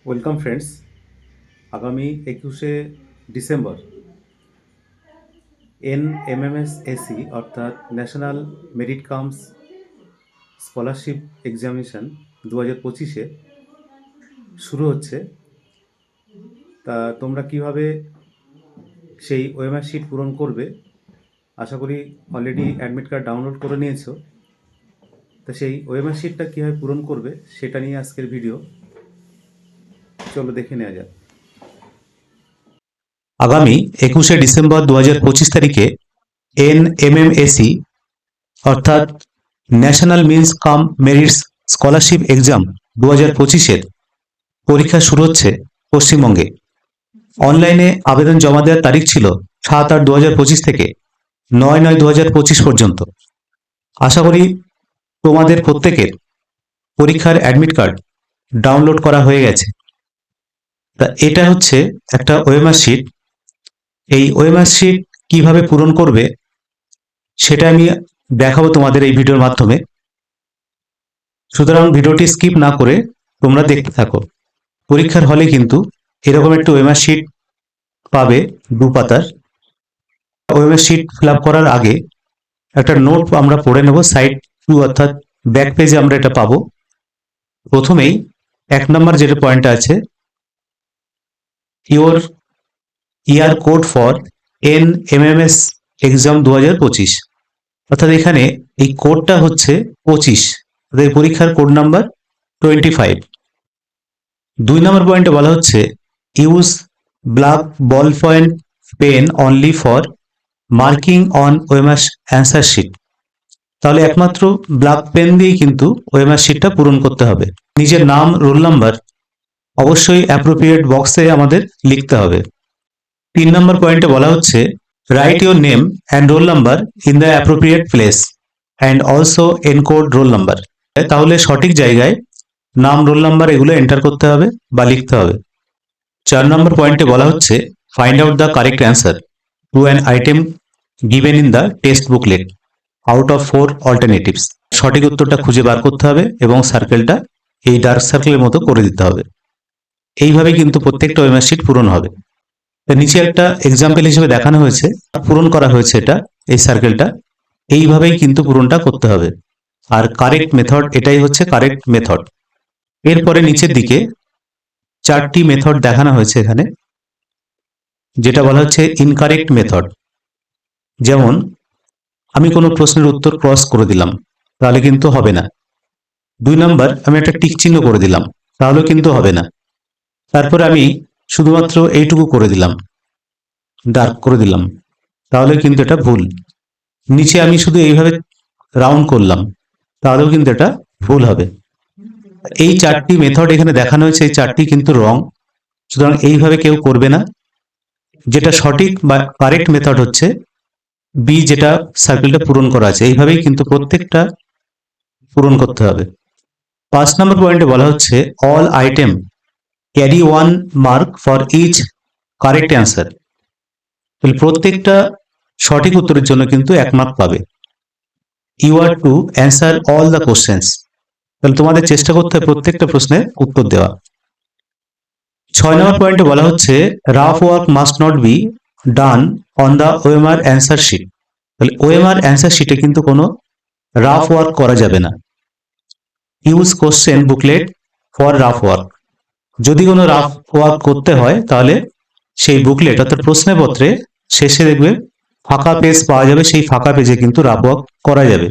Welcome friends. আগামী 21শে December NMMSAC অর্থাৎ national merit cum scholarship examination 2025-এ শুরু হচ্ছে। তা তোমরা কিভাবে সেই ওএমআর শিট পূরণ করবে, আশা করি অলরেডি অ্যাডমিট কার্ড ডাউনলোড করে নিয়েছো। তা সেই ওএমআর শিটটা কীভাবে পূরণ করবে সেটা নিয়ে আজকের ভিডিও, চলো দেখে নেওয়া যাক। আগামী 21শে ডিসেম্বর 2025 তারিখে NMMAC অর্থাৎ ন্যাশনাল মিন্স কাম মেরিটস স্কলারশিপ এক্সাম 2025-এর পরীক্ষা শুরু হচ্ছে পশ্চিমবঙ্গে। অনলাইনে আবেদন জমা দেওয়ার তারিখ ছিল 7/8/2025 থেকে 9/9/2025 পর্যন্ত। আশা করি তোমাদের প্রত্যেকের পরীক্ষার অ্যাডমিট কার্ড ডাউনলোড করা হয়ে গেছে। তা এটা হচ্ছে একটা ওএমআর শিট। এই ওএমআর শিট কিভাবে পূরণ করবে সেটা আমি দেখাবো তোমাদের এই ভিডিওর মাধ্যমে। সুতরাং ভিডিওটি স্কিপ না করে তোমরা দেখতে থাকো। পরীক্ষার হলে কিন্তু এরকম একটা ওএমআর শিট পাবে 2 পাতার। ওএমআর শিট ফিল আপ করার আগে একটা নোট আমরা পড়ে নেব। সাইড 2 অর্থাৎ ব্যাক পেজে আমরা এটা পাবো। প্রথমেই 1 নম্বর যেটা পয়েন্ট আছে, your year code for NMMS exam 2025, অর্থাৎ এখানে এই কোডটা হচ্ছে 25, অর্থাৎ পরীক্ষার কোড নাম্বার 25। 2 নম্বর পয়েন্টে বলা হচ্ছে use black ball point pen only for marking on OMR answer sheet. তাহলে একমাত্র ব্ল্যাক পেন দিয়েই কিন্তু ওএমআর শিটটা পূরণ করতে হবে। নিজের নাম, রোল নাম্বার অবশ্যই অ্যাপ্রোপ্রিয়েট বক্সে আমাদের লিখতে হবে। 3 নম্বর পয়েন্টে বলা হচ্ছে right your name and roll number in the appropriate place and also encode roll number. তাহলে সঠিক জায়গায় নাম, রোল নাম্বার এগুলো এন্টার করতে হবে বা লিখতে হবে। 4 নম্বর পয়েন্টে বলা হচ্ছে find out the correct answer to an item given in the text booklet out of 4 alternatives. সঠিক উত্তরটা খুঁজে বার করতে হবে এবং সার্কেলটা এই ডার্ক সার্কেলের মতো করে দিতে হবে। এইভাবে কিন্তু প্রত্যেকটা ওএমআর শিট পূরণ হবে। নিচে একটা এক্সাম্পল হিসেবে দেখানো হয়েছে, পূরণ করা হয়েছে এটা, এই সার্কেলটা এইভাবেই কিন্তু পূরণটা করতে হবে। আর কারেক্ট মেথড, এটাই হচ্ছে কারেক্ট মেথড। এরপরে নিচের দিকে 4টি মেথড দেখানো হয়েছে এখানে, যেটা বলা হচ্ছে ইনকারেক্ট মেথড। যেমন আমি কোনো প্রশ্নের উত্তর ক্রস করে দিলাম, তাহলে কিন্তু হবে না। 2 নাম্বার, আমি একটা টিক চিহ্ন করে দিলাম, তাহলেও কিন্তু হবে না। তারপরে আমি শুধুমাত্র এইটুকু করে দিলাম, ডার্ক করে দিলাম, তাহলে কিন্তু এটা ভুল। নিচে আমি শুধু এইভাবে রাউন্ড করলাম, তাহলেও কিন্তু এটা ভুল হবে। এই 4টি মেথড এখানে দেখানো হয়েছে, এই 4টি কিন্তু রং। সুতরাং এইভাবে কেউ করবে না। যেটা সঠিক বা কারেক্ট মেথড হচ্ছে বি, যেটা সার্কেলটা পূরণ করা আছে, এইভাবেই কিন্তু প্রত্যেকটা পূরণ করতে হবে। 5 নম্বর পয়েন্টে বলা হচ্ছে all item carry 1 mark for each correct answer. তাহলে প্রত্যেকটা সঠিক উত্তরের জন্য কিন্তু 1 মার্ক পাবে। You are to answer all the questions. তাহলে তোমাদের চেষ্টা করতে হবে প্রত্যেকটা প্রশ্নের উত্তর দেওয়া। 6 নম্বর পয়েন্টে বলা হচ্ছে rough work must not be done on the OMR answer sheet. তাহলে ওএমআর অ্যান্সার শিটে কিন্তু কোনো রাফ ওয়ার্ক করা যাবে না। Use question booklet for rough work. যদি কোনো রাফ ওয়ার্ক করতে হয় তাহলে সেই বুকলেট অর্থাৎ প্রশ্নপত্রে শেষে দেখবে ফাঁকা পেজ পাওয়া যাবে, সেই ফাঁকা পেজে কিন্তু রাফ ওয়ার্ক করা যাবে।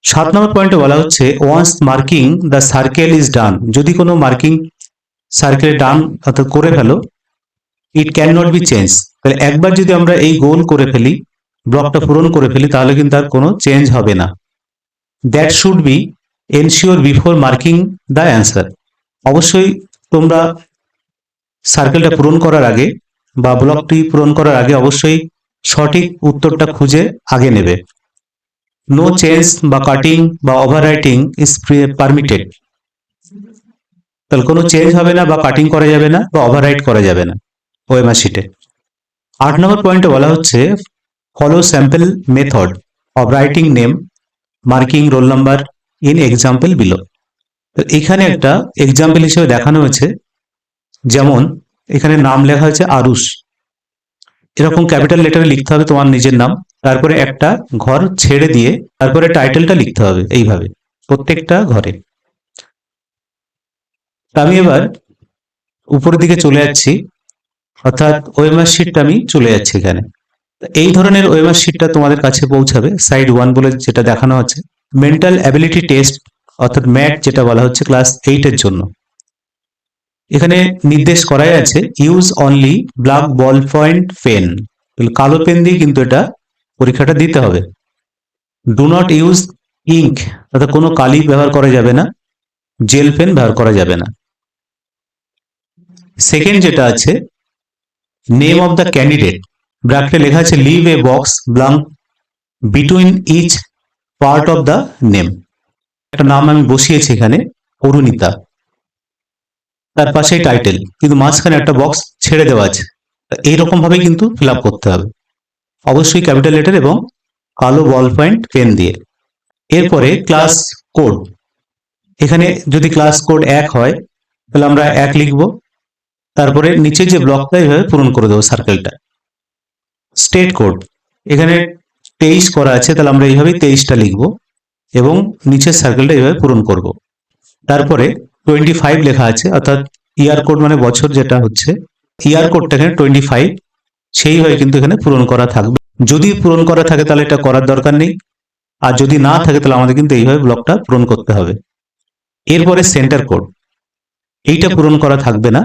7 নম্বর পয়েন্টে বলা হচ্ছে once marking the circle is done. যদি কোনো মার্কিং সার্কেল ডান অর্থাৎ করে ফেলো, it can not be change. তাহলে একবার যদি আমরা এই গোল করে ফেলি, ব্লকটা পূরণ করে ফেলি, তাহলে কিন্তু আর কোনো চেঞ্জ হবে না। That should be ensure before marking the answer. অবশ্যই তোমরা সার্কেলটা পূরণ করার আগে বা ব্লকটি পূরণ করার আগে অবশ্যই সঠিক উত্তরটা খুঁজে আগে নেবে। নো চেঞ্জ বা কাটিং বা ওভাররাইটিং ইজ পারমিটেড। তাহলে কোনো চেঞ্জ হবে না বা কাটিং করা যাবে না বা ওভাররাইট করা যাবে না ওএমআর শিটে। 8 নম্বর পয়েন্টে বলা হচ্ছে follow sample method of writing name marking roll number in example below. এখানে একটা এক্সাম্পল হিসেবে দেখানো হয়েছে যেমন এখানে নাম লেখা হয়েছে আরুষ, এরকম ক্যাপিটাল লেটারে লিখতে হবে তোমার নিজের নাম, তারপরে একটা ঘর ছেড়ে দিয়ে তারপরে টাইটেলটা লিখতে হবে এইভাবে প্রত্যেকটা ঘরে। তা আমি এবার উপরের দিকে চলে যাচ্ছি, অর্থাৎ ওএমআর শিটটা আমি চলে যাচ্ছি এখানে। এই ধরনের ওএমআর শিটটা তোমাদের কাছে পৌঁছাবে সাইড 1 বলে যেটা দেখানো আছে, মেন্টাল অ্যাবিলিটি টেস্ট অর্থাৎ ম্যাট যেটা বলা হচ্ছে ক্লাস 8 এর জন্য। এখানে নির্দেশ করাই আছে use only black ball point pen, কালো পেন দিয়ে কিন্তু এটা পরীক্ষাটা দিতে হবে। ডু নট ইউজ ইঙ্ক, অর্থাৎ কোনো কালি ব্যবহার করা যাবে না, জেল পেন ব্যবহার করা যাবে না। সেকেন্ড যেটা আছে নেম অফ দ্য ক্যান্ডিডেট, ব্র্যাকেটে লেখা আছে leave a box blank between each part of the name. একটা নাম আমি বসিয়েছি এখানে অরুণিতা, তার পাশেই টাইটেল, কিন্তু মাঝখানে একটা বক্স ছেড়ে দেওয়া আছে। এইরকম ভাবে কিন্তু ফিল আপ করতে হবে, অবশ্যই ক্যাপিটাল লেটার এবং কালো বল পয়েন্ট পেন দিয়ে। এরপরে ক্লাস কোড, এখানে যদি ক্লাস কোড 1 হয় তাহলে আমরা 1 লিখব, তারপরে নিচে যে ব্লকটা এইভাবে পূরণ করে দেবো সার্কেলটা। স্টেট কোড, এখানে 23 করা আছে, তাহলে আমরা এইভাবেই 23টা লিখব এবং নিচের সার্কেলটা এইভাবে পূরণ করব। তারপরে 25 লেখা আছে, অর্থাৎ ইয়ার কোড মানে বছর যেটা হচ্ছে, ইয়ার কোডটা এখানে 25 সেইভাবে কিন্তু এখানে পূরণ করা থাকবে। যদি পূরণ করা থাকে তাহলে এটা করার দরকার নেই, আর যদি না থাকে তাহলে আমাদের কিন্তু এইভাবে ব্লকটা পূরণ করতে হবে। এরপরে সেন্টার কোড, এইটা পূরণ করা থাকবে না,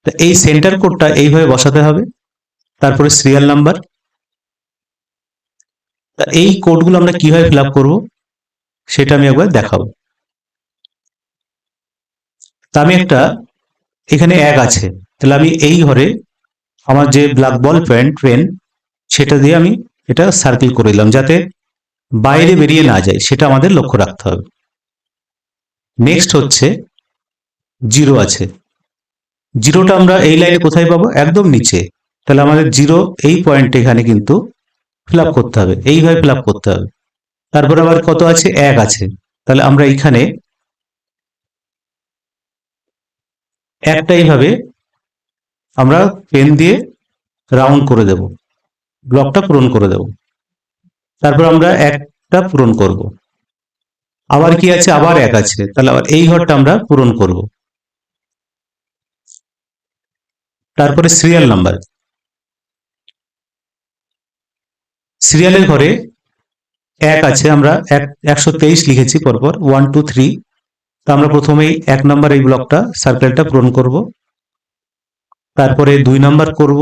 তো এই সেন্টার কোডটা এইভাবে বসাতে হবে। তারপরে সিরিয়াল নাম্বার, এই কোডগুলো আমরা কিভাবে ফিল আপ করবো সেটা আমি একবার দেখাবো। তা আমি একটা, এখানে 1 আছে, তাহলে আমি এই ঘরে আমার যে ব্ল্যাক বল পেন সেটা দিয়ে আমি এটা সার্কেল করে দিলাম যাতে বাইরে বেরিয়ে না যায়, সেটা আমাদের লক্ষ্য রাখতে হবে। নেক্সট হচ্ছে 0 আছে, জিরোটা আমরা এই লাইনে কোথায় পাবো, একদম নিচে, তাহলে আমাদের 0 এই পয়েন্টে এখানে কিন্তু ফিল আপ করতে হবে, এইভাবে ফিল আপ করতে হবে। তারপরে আবার কত আছে, 1 আছে, তাহলে আমরা এইখানে একটা এইভাবে আমরা পেন দিয়ে রাউন্ড করে দেব, ব্লকটা পূরণ করে দেব। তারপর আমরা একটা পূরণ করব, আবার কি আছে, আবার 1 আছে, তাহলে আবার এই ঘরটা আমরা পূরণ করব। তারপরে সিরিয়াল নাম্বার, সিরিয়ালের ঘরে 1 আছে, আমরা 123 লিখেছি পরপর 1 2 3, তো আমরা প্রথমেই 1 নাম্বার এই ব্লকটা সার্কেলটা পূরণ করব, তারপরে 2 নাম্বার করব,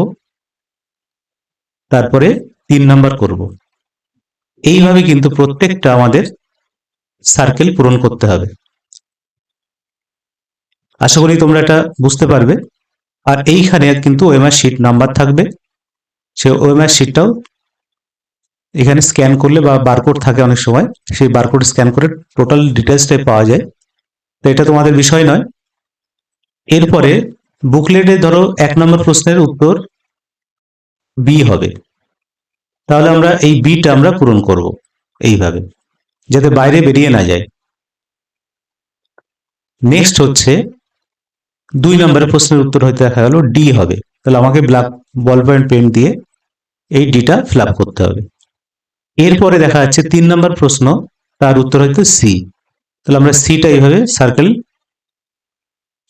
তারপরে 3 নাম্বার করব। এইভাবে কিন্তু প্রত্যেকটা আমাদের সার্কেল পূরণ করতে হবে। আশা করি তোমরা এটা বুঝতে পারবে। আর এইখানে কিন্তু ওএমআর শিট নাম্বার থাকবে, সে ওএমআর শিটটাও এখানে স্ক্যান করলে বা বারকোড থাকে অনেক সময়, সেই বারকোড স্ক্যান করে টোটাল ডিটেলসটাই পাওয়া যায়, তো এটা তোমাদের বিষয় নয়। এরপরে বুকলেটে ধরো 1 নম্বর প্রশ্নের উত্তর বি হবে, তাহলে আমরা এই বিটা আমরা পূরণ করব এইভাবে যাতে বাইরে বেরিয়ে না যায়। নেক্সট হচ্ছে 2 নম্বরের প্রশ্নের উত্তর হয়তো দেখা গেল ডি হবে, তাহলে আমাকে ব্ল্যাক বল পয়েন্ট পেন দিয়ে এই ডিটা ফিল আপ করতে হবে। এরপরে দেখা যাচ্ছে 3 নম্বর প্রশ্ন, তার উত্তর হয়তো সি, তাহলে আমরা সিটা এইভাবে সার্কেল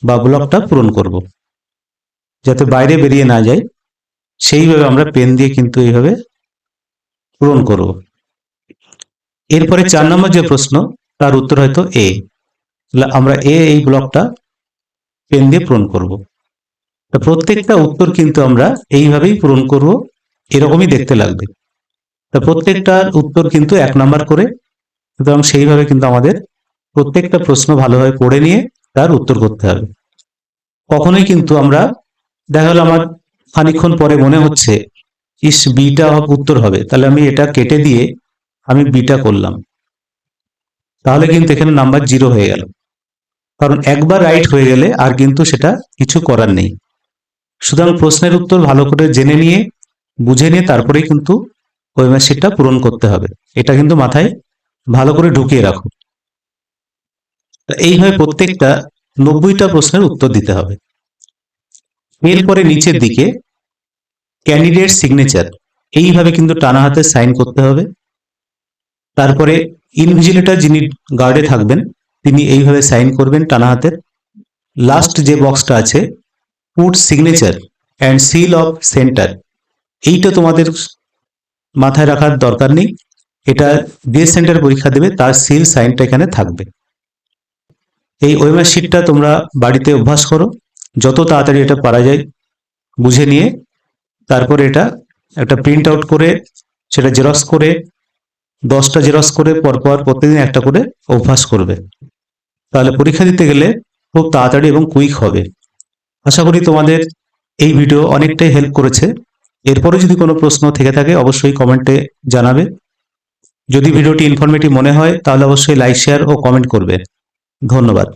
বা ব্লকটা পূরণ করব যাতে বাইরে বেরিয়ে না যায়, সেইভাবে আমরা পেন দিয়ে কিন্তু এইভাবে পূরণ করব। এরপরে 4 নম্বর যে প্রশ্ন, তার উত্তর হয়তো এ, তাহলে আমরা এই ব্লকটা পেন দিয়ে পূরণ করব। তো প্রত্যেকটা উত্তর কিন্তু আমরা এইভাবেই পূরণ করব, এরকমই দেখতে লাগবে। তো প্রত্যেকটার উত্তর কিন্তু 1 নাম্বার করে, সুতরাং সেইভাবে কিন্তু আমাদের প্রত্যেকটা প্রশ্ন ভালোভাবে পড়ে নিয়ে তার উত্তর করতে হবে। কখনোই কিন্তু আমরা, দেখা গেল আমার খানিকক্ষণ পরে মনে হচ্ছে ইস বিটা উত্তর হবে, তাহলে আমি এটা কেটে দিয়ে আমি বিটা করলাম, তাহলে কিন্তু এখানে নাম্বার 0 হয়ে গেল, কারণ একবার রাইট হয়ে গেলে আর কিন্তু সেটা কিছু করার নেই। সুতরাং প্রশ্নের উত্তর ভালো করে জেনে নিয়ে বুঝে নিয়ে তারপরেই কিন্তু ওএমআর শিটটা পূরণ করতে হবে, এটা কিন্তু মাথায় ভালো করে ঢুকিয়ে রাখো। এইভাবে প্রত্যেকটা 90টা প্রশ্নের উত্তর দিতে হবে। এরপরে নিচের দিকে ক্যান্ডিডেট সিগনেচার, এইভাবে কিন্তু টানা হাতে সাইন করতে হবে। তারপরে ইনভিজিলেটর যিনি গার্ডে থাকবেন তিনি এইভাবে সাইন করবেন টানা হাতের। লাস্ট যে বক্সটা আছে put signature and seal of centre, এইটা তোমাদের মাথায় রাখার দরকার নেই, এটা যে সেন্টার পরীক্ষা দেবে তার সিল সাইনটা এখানে থাকবে। এই ওএমআর শিটটা তোমরা বাড়িতে অভ্যাস করো, যত তাড়াতাড়ি এটা পারা যায় বুঝে নিয়ে তারপরে এটা একটা প্রিন্ট আউট করে সেটা জেরক্স করে 10টা জেরক্স করে পরপর প্রত্যেকদিন একটা করে অভ্যাস করবে, তাহলে পরীক্ষা দিতে গেলে খুব তাড়াতাড়ি এবং কুইক হবে। আশা করি তোমাদের এই ভিডিও অনেকটাই হেল্প করেছে। এরপরে যদি কোনো প্রশ্ন থেকে থাকে অবশ্যই কমেন্টে জানাবে। যদি ভিডিওটি ইনফরমেটিভ মনে হয় তাহলে অবশ্যই লাইক, শেয়ার ও কমেন্ট করবে। ধন্যবাদ।